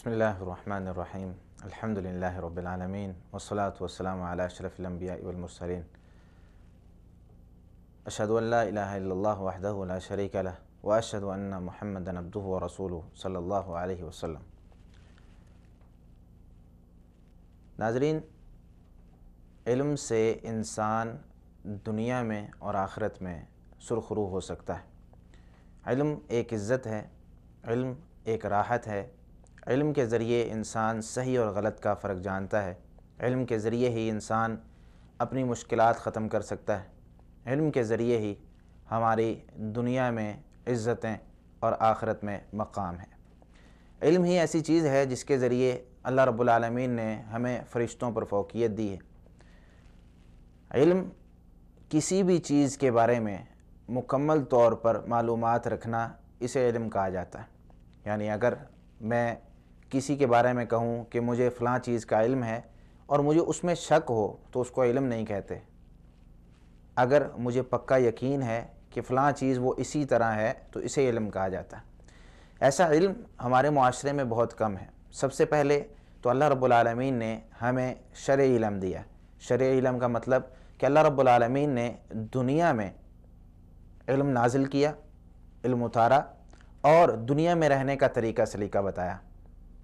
بسم اللہ الرحمن الرحیم الحمد للہ رب العالمین والصلاة والسلام علی اشرف الانبیاء والمرسلین اشہد ان لا الہ الا اللہ وحدہ لا شریک لہ واشہد ان محمدا عبدہ ورسولہ صلی اللہ علیہ وسلم۔ ناظرین، علم سے انسان دنیا میں اور آخرت میں سرخرو ہو سکتا ہے۔ علم ایک عزت ہے، علم ایک راحت ہے۔ علم کے ذریعے انسان صحیح اور غلط کا فرق جانتا ہے۔ علم کے ذریعے ہی انسان اپنی مشکلات ختم کر سکتا ہے۔ علم کے ذریعے ہی ہماری دنیا میں عزتیں اور آخرت میں مقام ہے۔ علم ہی ایسی چیز ہے جس کے ذریعے اللہ رب العالمین نے ہمیں فرشتوں پر فوقیت دی ہے۔ علم کسی بھی چیز کے بارے میں مکمل طور پر معلومات رکھنا، اسے علم کہا جاتا ہے۔ یعنی اگر میں کسی کے بارے میں کہوں کہ مجھے فلاں چیز کا علم ہے اور مجھے اس میں شک ہو تو اس کو علم نہیں کہتے۔ اگر مجھے پکا یقین ہے کہ فلاں چیز وہ اسی طرح ہے تو اسے علم کہا جاتا ہے۔ ایسا علم ہمارے معاشرے میں بہت کم ہے۔ سب سے پہلے تو اللہ رب العالمین نے ہمیں شرعی علم دیا۔ شرعی علم کا مطلب کہ اللہ رب العالمین نے دنیا میں علم نازل کیا، علم اتارا اور دنیا میں رہنے کا طریقہ سلیقہ بتایا۔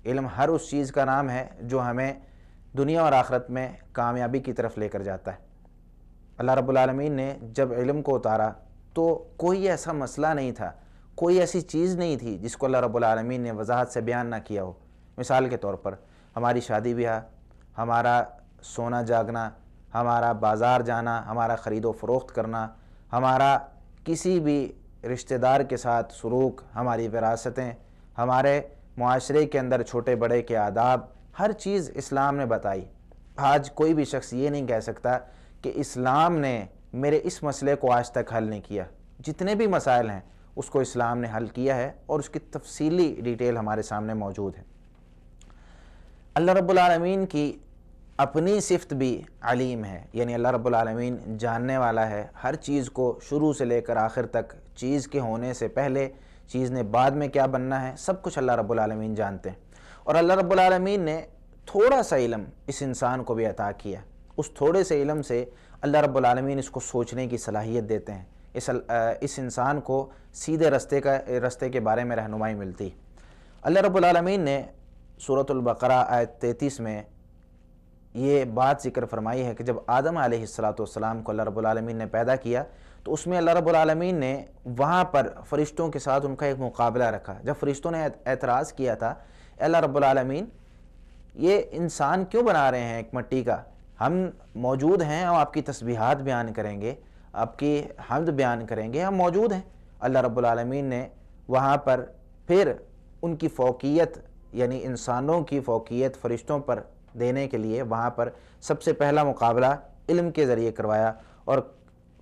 علم ہر اس چیز کا نام ہے جو ہمیں دنیا اور آخرت میں کامیابی کی طرف لے کر جاتا ہے۔ اللہ رب العالمین نے جب علم کو اتارا تو کوئی ایسا مسئلہ نہیں تھا، کوئی ایسی چیز نہیں تھی جس کو اللہ رب العالمین نے وضاحت سے بیان نہ کیا ہو۔ مثال کے طور پر ہماری شادی بیاہ، ہمارا سونا جاگنا، ہمارا بازار جانا، ہمارا خرید و فروخت کرنا، ہمارا کسی بھی رشتہ دار کے ساتھ سلوک، ہماری وراثتیں، ہمارے معاشرے کے اندر چھوٹے بڑے کے آداب، ہر چیز اسلام نے بتائی۔ آج کوئی بھی شخص یہ نہیں کہہ سکتا کہ اسلام نے میرے اس مسئلے کو آج تک حل نہیں کیا۔ جتنے بھی مسائل ہیں اس کو اسلام نے حل کیا ہے اور اس کی تفصیلی ڈیٹیل ہمارے سامنے موجود ہے۔ اللہ رب العالمین کی اپنی صفت بھی علیم ہے، یعنی اللہ رب العالمین جاننے والا ہے۔ ہر چیز کو شروع سے لے کر آخر تک، چیز کے ہونے سے پہلے، چیز نے بعد میں کیا بننا ہے، سب کچھ اللہ رب العالمین جانتے ہیں۔ اور اللہ رب العالمین نے تھوڑا سا علم اس انسان کو بھی عطا کیا۔ اس تھوڑے سے علم سے اللہ رب العالمین اس کو سوچنے کی صلاحیت دیتے ہیں۔ اس انسان کو سیدھے رستے کے بارے میں رہنمائی ملتی۔ اللہ رب العالمین نے سورۃ البقرہ آیت 33 میں یہ بات ذکر فرمائی ہے کہ جب آدم علیہ السلام کو اللہ رب العالمین نے پیدا کیا تو اس میں اللہ رب العالمین نے وہاں پر فرشتوں کے ساتھ ان کا ایک مقابلہ رکھا۔ جب فرشتوں نے اعتراض کیا تھا، اے اللہ رب العالمین، یہ انسان کیوں بنا رہے ہیں ایک مٹی کا؟ ہم موجود ہیں، ہم آپ کی تسبیحات بیان کریں گے، آپ کی حمد بیان کریں گے، ہم موجود ہیں۔ اللہ رب العالمین نے وہاں پر پھر ان کی فوقیت، یعنی انسانوں کی فوقیت فرشتوں پر دینے کے لیے وہاں پر سب سے پہلا مقابلہ علم کے ذریعے کروایا اور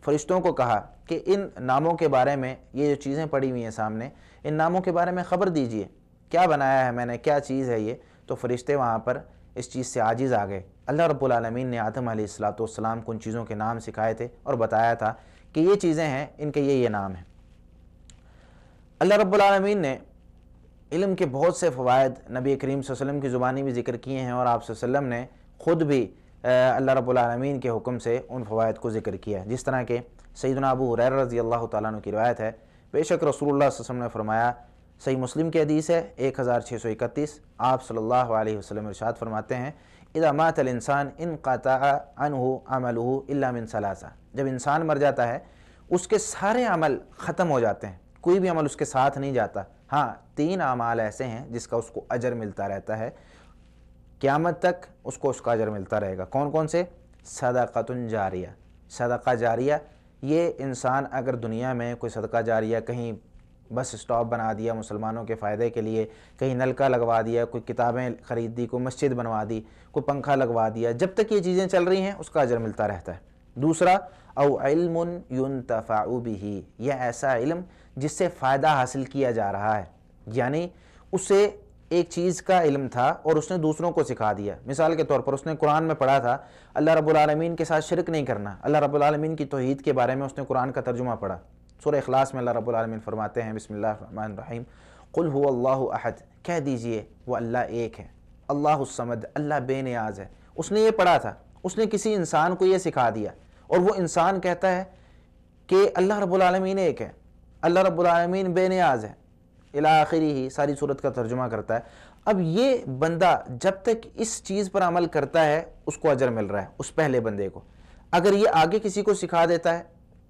فرشتوں کو کہا کہ ان ناموں کے بارے میں، یہ جو چیزیں پڑی ہوئی ہیں سامنے، ان ناموں کے بارے میں خبر دیجئے، کیا بنایا ہے میں نے، کیا چیز ہے یہ؟ تو فرشتے وہاں پر اس چیز سے عاجز آ گئے۔ اللہ رب العالمین نے آدم علیہ السلام کو ان چیزوں کے نام سکھائے تھے اور بتایا تھا کہ یہ چیزیں ہیں، ان کے یہ نام ہیں۔ اللہ رب العالمین نے علم کے بہت سے فوائد نبی کریم صلی اللہ علیہ وسلم کی زبانی بھی ذکر کیے ہیں اور آپ صلی اللہ علیہ وسلم نے خود بھی اللہ رب العالمین کے حکم سے ان فوائد کو ذکر کیا ہے۔ جس طرح کہ سیدنا ابو ہریرہ رضی اللہ تعالیٰ عنہ کی روایت ہے، بے شک رسول اللہ صلی اللہ علیہ وسلم نے فرمایا، صحیح مسلم کی حدیث ہے 1631، آپ صلی اللہ علیہ وسلم ارشاد فرماتے ہیں، اذا مات الانسان انقطع عنہ عملہ الا من ثلاثہ، جب انسان مر جاتا ہے اس کے سارے عمل ختم ہو جاتے ہیں، کوئی بھی عمل اس کے ساتھ نہیں جاتا۔ ہاں، 3 اعمال ایسے ہیں جس کا اس کو اجر ملتا رہتا ہے، قیامت تک اس کو اس کا اجر ملتا رہے گا۔ کون کون سے؟ صدقۃ جاریہ، صدقہ جاریہ۔ یہ انسان اگر دنیا میں کوئی صدقہ جاریہ، کہیں بس اسٹاپ بنا دیا مسلمانوں کے فائدے کے لیے، کہیں نلکا لگوا دیا، کوئی کتابیں خرید دی، کوئی مسجد بنوا دی، کوئی پنکھا لگوا دیا، جب تک یہ چیزیں چل رہی ہیں اس کا اجر ملتا رہتا ہے۔ دوسرا، او علم ينتفع به، یہ ایسا علم جس سے فائدہ حاصل کیا جا رہا ہے، یعنی اسے ایک چیز کا علم تھا اور اس نے دوسروں کو سکھا دیا۔ مثال کے طور پر اس نے قرآن میں پڑھا تھا اللہ رب العالمین کے ساتھ شرک نہیں کرنا، اللہ رب العالمین کی توحید کے بارے میں اس نے قرآن کا ترجمہ پڑھا۔ سورہ اخلاص میں اللہ رب العالمین فرماتے ہیں، بسم اللہ الرحمن الرحیم، قل هو اللہ احد، کہہ دیجئے وہ اللہ ایک ہے، اللہ الصمد، اللہ بے نیاز ہے۔ اس نے یہ پڑھا تھا، اس نے کسی انسان کو یہ سکھا دیا، اور وہ انسان کہتا ہے کہ اللہ رب العالمین ایک ہے، اللہ رب العالمین بے نیاز ہے، الی آخری ہی ساری صورت کا ترجمہ کرتا ہے۔ اب یہ بندہ جب تک اس چیز پر عمل کرتا ہے اس کو اجر مل رہا ہے، اس پہلے بندے کو۔ اگر یہ آگے کسی کو سکھا دیتا ہے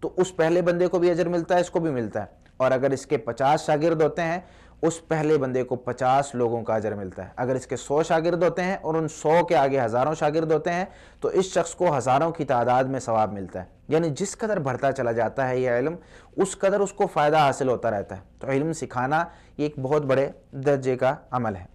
تو اس پہلے بندے کو بھی اجر ملتا ہے، اس کو بھی ملتا ہے، اور اگر اس کے 50 شاگرد ہوتے ہیں اس پہلے بندے کو 50 لوگوں کا اجر ملتا ہے۔ اگر اس کے 100 شاگرد ہوتے ہیں اور ان 100 کے آگے ہزاروں شاگرد ہوتے ہیں تو اس شخص کو ہزاروں کی تعداد میں ثواب ملتا ہے۔ یعنی جس قدر بڑھتا چلا جاتا ہے یہ علم، اس قدر اس کو فائدہ حاصل ہوتا رہتا ہے۔ تو علم سکھانا یہ ایک بہت بڑے درجے کا عمل ہے۔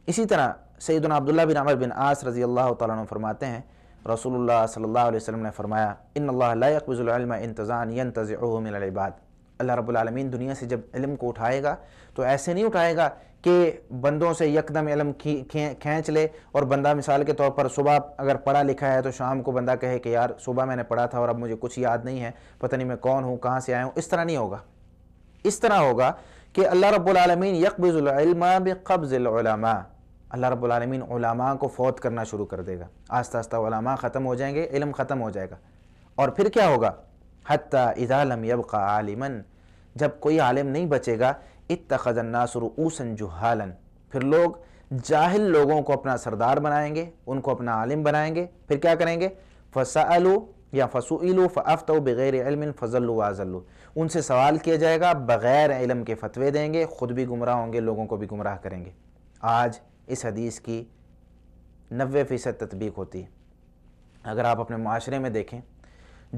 اسی طرح سیدنا عبداللہ بن عمر بن عاص رضی اللہ تعالیٰ عنہ فرماتے ہیں، رسول اللہ صلی اللہ علیہ وسلم نے فرمایا، ان اللہ لا يقبض العلم انتزاعا ينتزعه من العباد۔ اللہ رب العالمین دنیا سے جب علم کو اٹھائے گا تو ایسے نہیں اٹھائے گا کہ بندوں سے یکدم علم کھینچ لے، اور بندہ مثال کے طور پر صبح اگر پڑھا لکھا ہے تو شام کو بندہ کہے کہ یار صبح میں نے پڑھا تھا اور اب مجھے کچھ یاد نہیں ہے، پتہ نہیں میں کون ہوں، کہاں سے آیا ہوں۔ اس طرح نہیں ہوگا، اس طرح ہوگا کہ اللہ رب العالمین یقبض العلم بقبض العلماء، اللہ رب العالمین علماء کو فوت کرنا شروع کر دے گا، آہستہ آہستہ علماء ختم ہو جائیں گے، علم ختم ہو جائے گا۔ اور پھر کیا ہوگا؟ حتی اذا لم یبق عالما، جب کوئی عالم نہیں بچے گا، اتخذ الناس رؤوسا جہالا، پھر لوگ جاہل لوگوں کو اپنا سردار بنائیں گے، ان کو اپنا عالم بنائیں گے۔ پھر کیا کریں گے؟ فسألوا یا فسئلوا فافتوا بغیر علم فضلوا واضلوا، ان سے سوال کیا جائے گا، بغیر علم کے فتوے دیں گے، خود بھی گمراہ ہوں گے، لوگوں کو بھی گمراہ کریں گے۔ آج اس حدیث کی 90% تطبیق ہوتی ہے۔ اگر آپ اپنے معاشرے میں دیکھیں،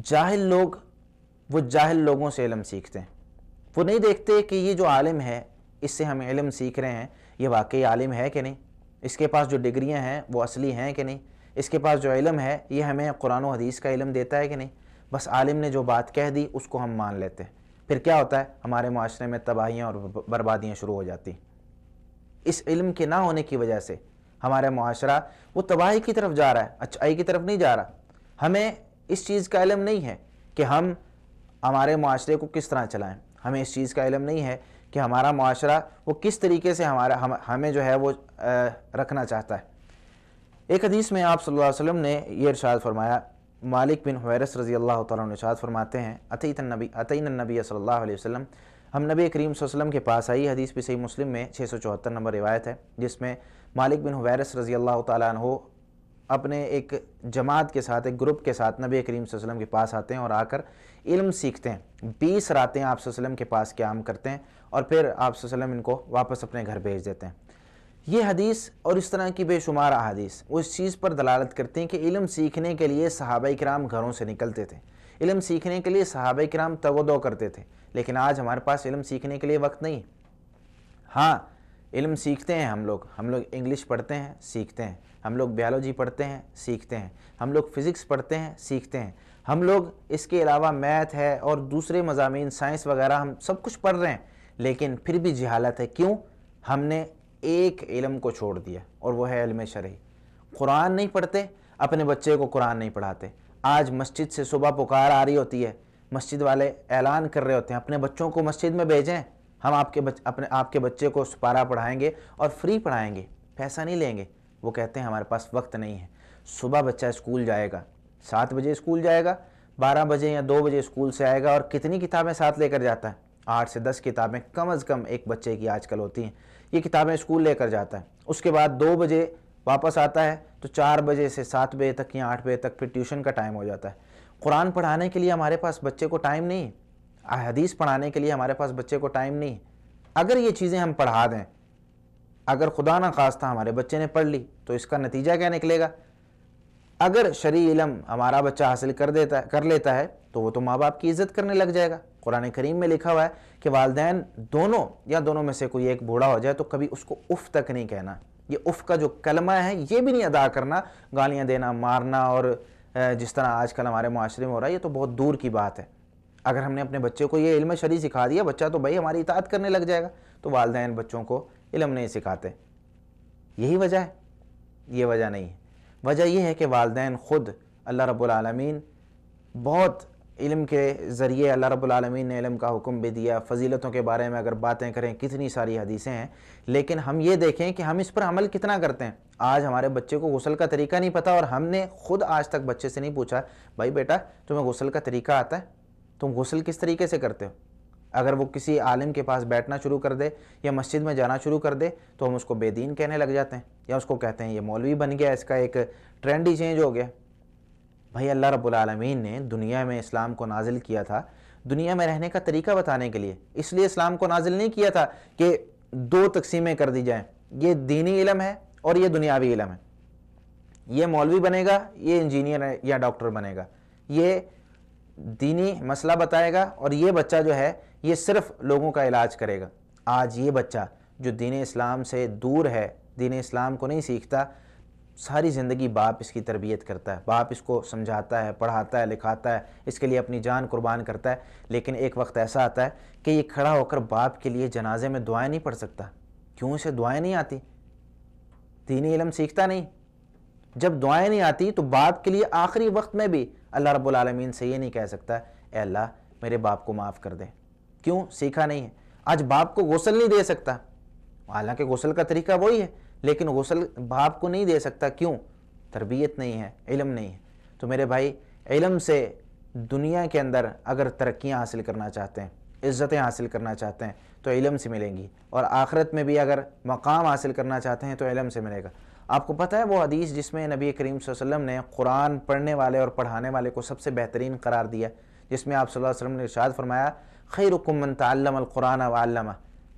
جاہل لوگ وہ جاہل لوگوں سے علم سیکھتے ہیں، وہ نہیں دیکھتے کہ یہ جو عالم ہے اس سے ہم علم سیکھ رہے ہیں یہ واقعی عالم ہے کہ نہیں، اس کے پاس جو ڈگریاں ہیں وہ اصلی ہیں کہ نہیں، اس کے پاس جو علم ہے یہ ہمیں قرآن و حدیث کا علم دیتا ہے کہ نہیں۔ بس عالم نے جو بات کہہ دی اس کو ہم مان لیتے ہیں، پھر کیا ہوتا ہے؟ ہمارے معاشرے میں تباہیاں اور بربادیاں شروع ہو جاتی ہیں۔ اس علم کے نہ ہونے کی وجہ سے ہمارا معاشرہ وہ تباہی کی طرف جا رہا ہے، اچھائی کی طرف نہیں جا رہا۔ ہمیں اس چیز کا علم نہیں ہے کہ ہم ہمارے معاشرے کو کس طرح چلائیں، ہمیں اس چیز کا علم نہیں ہے کہ ہمارا معاشرہ وہ کس طریقے سے ہمیں جو ہے وہ رکھنا چاہتا ہے۔ ایک حدیث میں آپ صلی اللہ علیہ وسلم نے یہ ارشاد فرمایا، مالک بن حویرث رضی اللہ تعالیٰ عنہ ارشاد فرماتے ہیں، اتینا النبی صلی اللہ علیہ وسلم، ہم نبی کریم صلی اللہ علیہ وسلم کے پاس آئی۔ حدیث بھی صحیح مسلم میں 674 نمبر روایت ہے، جس میں مالک بن حویرث رضی اللہ تعالیٰ عنہ اپنے ایک جماعت کے ساتھ، ایک گروپ کے ساتھ نبی کریم صلی اللہ علیہ وسلم کے پاس آتے ہیں اور آ کر علم سیکھتے ہیں۔ 20 راتیں آپ صلی اللہ علیہ وسلم کے پاس قیام کرتے ہیں اور پھر آپ صلی اللہ علیہ وسلم ان کو واپس اپنے گھر بھیج دیتے ہیں۔ یہ حدیث اور اس طرح کی بے شمار احادیث وہ اس چیز پر دلالت کرتے ہیں کہ علم سیکھنے کے لیے صحابہ کرام گھروں سے نکلتے تھے، علم سیکھنے کے لیے صحابہ کرام تگ و دو کرتے تھے۔ لیکن آج ہمارے پاس علم سیکھنے کے لیے وقت نہیں۔ ہاں علم سیکھتے ہیں ہم لوگ انگلش پڑھتے ہیں، سیکھتے ہیں، ہم لوگ بیالوجی پڑھتے ہیں، سیکھتے ہیں، ہم لوگ فزکس پڑھتے ہیں، سیکھتے ہیں، ہم لوگ اس کے علاوہ میتھ ہے اور دوسرے مضامین سائنس وغیرہ ہم سب کچھ پڑھ رہے ہیں، لیکن پھر بھی جہالت ہے۔ کیوں؟ ہم نے ایک علم کو چھوڑ دیا اور وہ ہے علم شرعی۔ قرآن نہیں پڑھتے، اپنے بچے کو قرآن نہیں پڑھاتے۔ آج مسجد سے صبح پکار آ رہی ہوتی ہے، مسجد والے اعلان کر رہے ہوتے ہیں اپنے بچوں کو مسجد میں بھیجیں، ہم آپ کے بچے کو سپارہ پڑھائیں گے اور فری پڑھائیں گے، پیسہ نہیں لیں گے۔ وہ کہتے ہیں ہمارے پاس وقت نہیں ہے۔ صبح بچہ اسکول جائے گا، 7 بجے اسکول جائے گا، 12 بجے یا 2 بجے اسکول سے آئے گا، اور کتنی کتابیں ساتھ لے کر جاتا ہے؟ 8 سے 10 کتابیں کم از کم ایک بچے کی آج کل ہوتی ہیں، یہ کتابیں اسکول لے کر جاتا ہے۔ اس کے بعد 2 بجے واپس آتا ہے تو 4 بجے سے 7 بجے تک یا 8 بجے تک پھر ٹیوشن کا ٹائم ہو جاتا ہے۔ قرآن پڑھانے کے لیے ہمارے پاس بچے کو ٹائم نہیں، حدیث پڑھانے کے لیے ہمارے پاس بچے کو ٹائم نہیں۔ اگر یہ چیزیں ہم پڑھا دیں، اگر خدا نہ خواستہ ہمارے بچے نے پڑھ لی تو اس کا نتیجہ کیا نکلے گا؟ اگر شرعی علم ہمارا بچہ حاصل کر لیتا ہے تو وہ تو ماں باپ کی عزت کرنے لگ جائے گا۔ قرآن کریم میں لکھا ہوا ہے کہ والدین دونوں یا دونوں میں سے کوئی ایک بوڑھا ہو جائے تو کبھی اس کو اف تک نہیں کہنا۔ یہ اف کا جو کلمہ ہے یہ بھی نہیں ادا کرنا، گالیاں دینا، مارنا، اور جس طرح آج کل ہمارے معاشرے میں ہو رہا ہے یہ تو بہت دور کی بات ہے۔ اگر ہم نے اپنے بچے کو یہ علم شرعی سکھا دیا، بچہ تو بھائی ہماری اطاعت کرنے لگ جائے گا۔ تو والدین بچوں کو علم نہیں سکھاتے، یہی وجہ ہے؟ یہ وجہ نہیں ہے۔ وجہ یہ ہے کہ والدین خود اللہ رب العالمین بہت علم کے ذریعے اللہ رب العالمین نے علم کا حکم بھی دیا، فضیلتوں کے بارے میں اگر باتیں کریں کتنی ساری حدیثیں ہیں، لیکن ہم یہ دیکھیں کہ ہم اس پر عمل کتنا کرتے ہیں۔ آج ہمارے بچے کو غسل کا طریقہ نہیں پتہ، اور ہم نے خود آج تک بچے سے نہیں پوچھا بھائی بیٹا تمہیں غسل کا طریقہ آتا ہے، تم غسل کس طریقے سے کرتے ہو؟ اگر وہ کسی عالم کے پاس بیٹھنا شروع کر دے یا مسجد میں جانا شروع کر دے تو ہم اس کو بے دین کہنے لگ جاتے ہیں، یا اس کو کہتے ہیں یہ مولوی بن گیا، اس کا ایک ٹرینڈ ہی چینج ہو گیا۔ بھائی اللہ رب العالمین نے دنیا میں اسلام کو نازل کیا تھا دنیا میں رہنے کا طریقہ بتانے کے لیے، اس لیے اسلام کو نازل نہیں کیا تھا کہ دو تقسیمیں کر دی جائیں، یہ دینی علم ہے اور یہ دنیاوی علم ہے، یہ مولوی بنے گا، یہ انجینئر یا ڈاکٹر بنے گا، یہ دینی مسئلہ بتائے گا، اور یہ بچہ جو ہے یہ صرف لوگوں کا علاج کرے گا۔ آج یہ بچہ جو دین اسلام سے دور ہے، دین اسلام کو نہیں سیکھتا، ساری زندگی باپ اس کی تربیت کرتا ہے، باپ اس کو سمجھاتا ہے، پڑھاتا ہے، لکھاتا ہے، اس کے لیے اپنی جان قربان کرتا ہے، لیکن ایک وقت ایسا آتا ہے کہ یہ کھڑا ہو کر باپ کے لیے جنازے میں دعائیں نہیں پڑھ سکتا۔ کیوں؟ اسے دعائیں نہیں آتی، دینی علم سیکھتا نہیں۔ جب دعائیں نہیں آتی تو باپ کے لیے آخری وقت میں بھی اللہ رب العالمین سے یہ نہیں کہہ سکتا اے اللہ میرے باپ کو معاف کر دے۔ کیوں؟ سیکھا نہیں ہے۔ آج باپ کو غسل نہیں دے سکتا، حالانکہ غسل کا طریقہ وہی ہے، لیکن غسل باپ کو نہیں دے سکتا۔ کیوں؟ تربیت نہیں ہے، علم نہیں ہے۔ تو میرے بھائی، علم سے دنیا کے اندر اگر ترقیاں حاصل کرنا چاہتے ہیں، عزتیں حاصل کرنا چاہتے ہیں تو علم سے ملیں گی، اور آخرت میں بھی اگر مقام حاصل کرنا چاہتے ہیں تو علم سے ملے گا۔ آپ کو پتہ ہے وہ حدیث جس میں نبی کریم صلی اللہ علیہ وسلم نے قرآن پڑھنے والے اور پڑھانے والے کو سب سے بہترین قرار دیا، جس میں آپ صلی اللہ علیہ وسلم نے ارشاد فرمایا خیرکم من تعلم القرآن وعلمہ،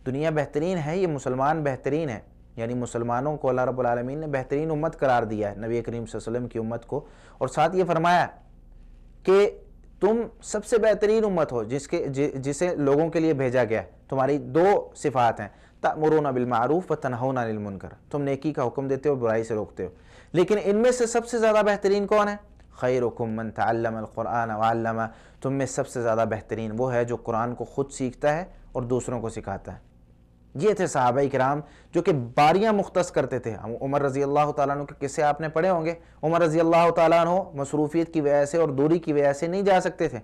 دنیا بہترین ہے، یہ مسلمان بہترین ہے، یعنی مسلمانوں کو اللہ رب العالمین نے بہترین امت قرار دیا ہے، نبی کریم صلی اللہ علیہ وسلم کی امت کو، اور ساتھ یہ فرمایا کہ تم سب سے بہترین امت ہو جسے لوگوں کے لیے بھیجا گیا ہے۔ تمہاری دو صفات ہیں، تأمرون بالمعروف وتنہون عن المنکر، تم نیکی کا حکم دیتے ہو، برائی سے روکتے ہو، لیکن ان میں سے سب سے زیادہ بہترین کون ہے؟ خیرکم من تعلم القرآن وعلمہ، تم میں سب سے زیادہ بہترین وہ ہے جو قرآن کو خود سیکھتا ہے اور دوسروں کو سکھاتا ہے۔ یہ تھے صحابہ کرام جو کہ باریاں مختص کرتے تھے۔ عمر رضی اللہ تعالیٰ عنہ کے قصے آپ نے پڑھے ہوں گے، عمر رضی اللہ تعالیٰ عنہ مصروفیت کی وجہ سے اور دوری کی وجہ سے نہیں جا سکتے تھے،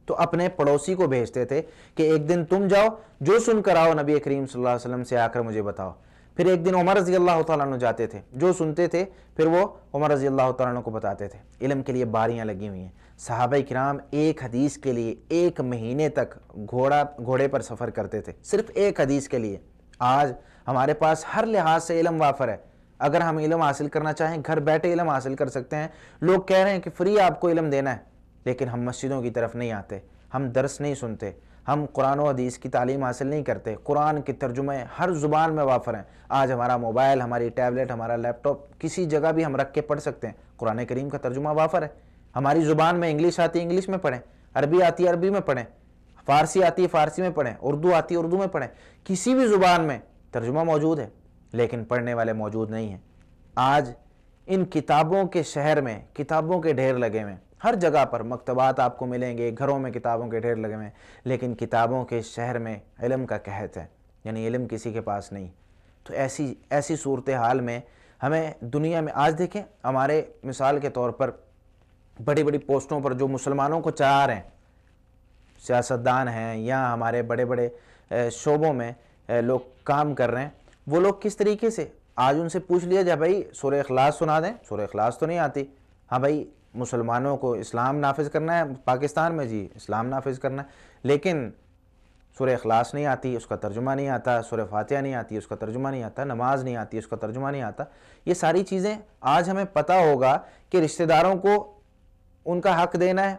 تو اپنے پڑوسی کو بھیجتے تھے کہ ایک دن تم جاؤ، جو سن کر آؤ نبی کریم صلی اللہ علیہ وسلم سے آ کر مجھے بتاؤ۔ پھر ایک دن عمر رضی اللہ تعالیٰ عنہ جاتے تھے، جو سنتے تھے پھر وہ عمر رضی اللہ تعالیٰ عنہ کو بتاتے تھے۔ علم کے لیے باریاں لگی ہوئی ہیں۔ صحابہ کرام ایک حدیث کے لیے 1 مہینے تک گھوڑے پر سفر کرتے تھے، صرف ایک حدیث کے لیے۔ آج ہمارے پاس ہر لحاظ سے علم وافر ہے، اگر ہم علم حاصل کرنا چاہیں گھر بیٹھے علم حاصل کر سکتے ہیں۔ لوگ کہہ رہے ہیں کہ فری آپ کو علم دینا ہے، لیکن ہم مسجدوں کی طرف نہیں آتے، ہم درس نہیں سنتے، ہم قرآن و حدیث کی تعلیم حاصل نہیں کرتے۔ قرآن کے ترجمے ہر زبان میں وافر ہیں۔ آج ہمارا موبائل، ہماری ٹیبلٹ، ہمارا لیپ ٹاپ کسی جگہ بھی ہم رکھ کے پڑھ سکتے ہیں، قرآن کریم کا ترجمہ وافر ہے۔ ہماری زبان میں انگلش آتی ہے انگلش میں پڑھیں، عربی آتی ہے عربی میں پڑھیں، فارسی آتی ہے فارسی میں پڑھیں، اردو آتی ہے اردو میں پڑھیں، کسی بھی زبان میں ترجمہ موجود ہے، لیکن پڑھنے والے موجود نہیں ہیں۔ آج ان کتابوں کے شہر میں کتابوں کے ڈھیر لگے ہوئے ہیں، ہر جگہ پر مکتبات آپ کو ملیں گے، گھروں میں کتابوں کے ڈھیر لگے ہوئے ہیں، لیکن کتابوں کے شہر میں علم کا قحط ہے، یعنی علم کسی کے پاس نہیں۔ تو ایسی صورتحال میں ہمیں دنیا میں آج دیکھیں، ہمارے مثال کے طور پر بڑی بڑی پوسٹوں پر جو مسلمانوں کو چاہ رہے ہیں، سیاستدان ہیں یا ہمارے بڑے بڑے شعبوں میں لوگ کام کر رہے ہیں، وہ لوگ کس طریقے سے، آج ان سے پوچھ لیا جائے بھائی سورہ اخلاص سنا دیں، سورہ اخلاص تو نہیں آتی۔ ہاں بھائی مسلمانوں کو اسلام نافذ کرنا ہے پاکستان میں، جی اسلام نافذ کرنا ہے، لیکن سورہ اخلاص نہیں آتی، اس کا ترجمہ نہیں آتا، سورہ فاتحہ نہیں آتی، اس کا ترجمہ نہیں آتا، نماز نہیں آتی، اس کا ترجمہ نہیں آتا۔ یہ ساری چیزیں آج ہمیں پتہ ہوگا کہ رشتہ داروں کو ان کا حق دینا ہے،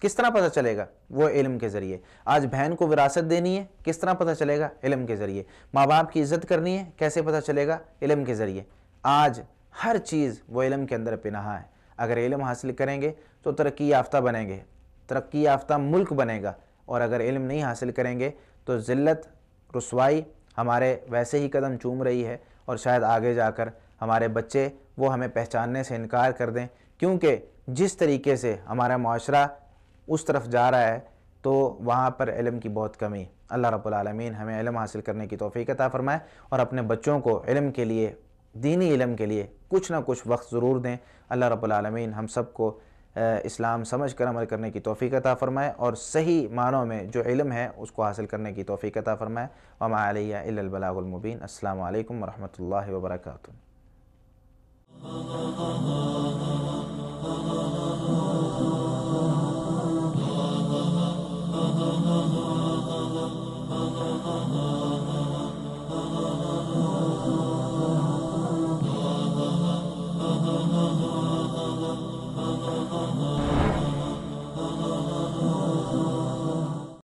کس طرح پتہ چلے گا؟ وہ علم کے ذریعے۔ آج بہن کو وراثت دینی ہے، کس طرح پتہ چلے گا؟ علم کے ذریعے۔ ماں باپ کی عزت کرنی ہے، کیسے پتہ چلے گا؟ علم کے ذریعے۔ آج ہر چیز وہ علم کے اندر پنہا ہے۔ اگر علم حاصل کریں گے تو ترقی یافتہ بنیں گے، ترقی یافتہ ملک بنے گا، اور اگر علم نہیں حاصل کریں گے تو ذلت، رسوائی ہمارے ویسے ہی قدم چوم رہی ہے، اور شاید آگے جا کر ہمارے بچے وہ ہمیں پہچاننے سے انکار کر دیں، کیونکہ جس طریقے سے ہمارا معاشرہ اس طرف جا رہا ہے تو وہاں پر علم کی بہت کمی۔ اللہ رب العالمین ہمیں علم حاصل کرنے کی توفیق عطا فرمائے، اور اپنے بچوں کو علم کے لیے، دینی علم کے لیے کچھ نہ کچھ وقت ضرور دیں۔ اللہ رب العالمین ہم سب کو اسلام سمجھ کر عمل کرنے کی توفیق عطا فرمائے، اور صحیح معنوں میں جو علم ہے اس کو حاصل کرنے کی توفیق عطا فرمائے۔ وما علیہ الا البلاغ المبین۔ السلام علیکم ورحمۃ اللہ وبرکاتہ۔